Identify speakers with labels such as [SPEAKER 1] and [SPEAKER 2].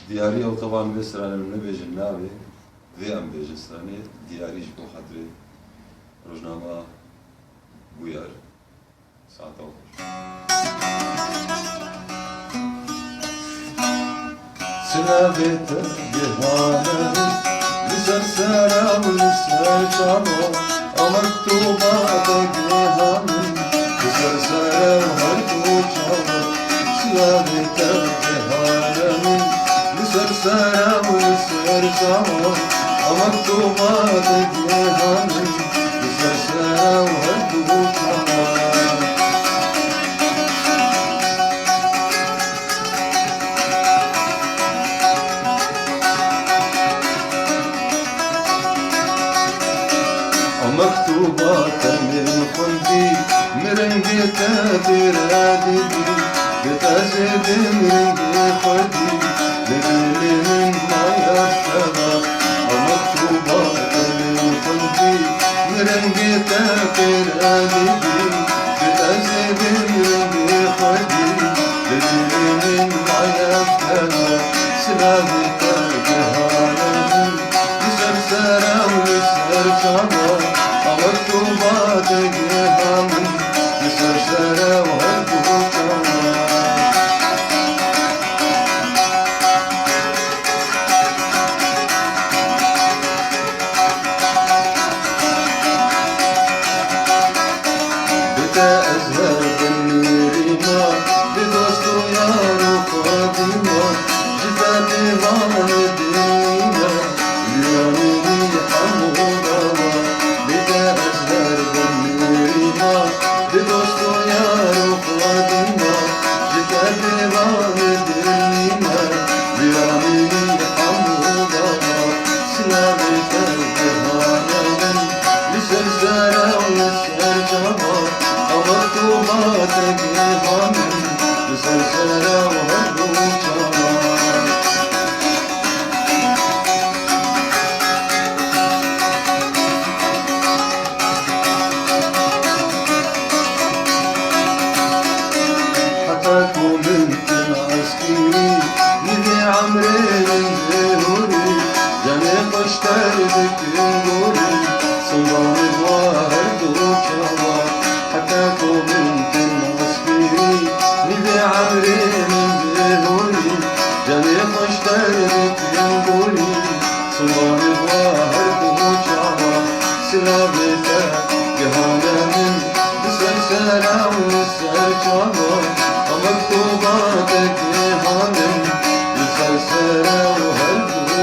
[SPEAKER 1] دیاری او طبعا بسرانه من نبیجن نابی ذي ام بيجن سرانه دیاریش بو خاطر روزنامه بویار ساعت او سلابت جهانه لسر سلام لسر شامو ومكتوبات جهانه لسر سلام هرتو شامو سلابت جهانه لسر سلام لسر شامو ومكتوبات جهانه لسر سلام هرتو شامو مكتوبات من خلدي مرنجة برادي بتزيد مرنجة خلدي لجل من ما يفتبع مكتوبات من خلدي مرنجة برادي بتزيد مرنجة خلدي لجل من ما يفتبع سلامك جهانا لسرسرة ولسر شامر مكتوبات جهانا لسرسرة وهربو شامر بتا أزهر بالنيريما بدوستو يا رفاقيما جتا ديوان الدنيا اليومي حمودا بتا أزهر بالنيريما بدوستو يا رفاقيما جتا ديوان الدنيا اليومي حمودا سلامك الجهانا لسرسرة ولسر جمال مكتوبات جهانا لسرسرة وهربو شمال حتاكو بنت العسكري نبي عمرين زهوري جاني قشتر بكنوري صنبان الوارد وشوار حتاكو بنت العسكري نبي عمرين زهوري جاني قشتر بكنوري صنبان الوارد وشوار سلابتك جهانا من بسرسرة ولسر شامر ومكتوباتك جهانا لسرسرة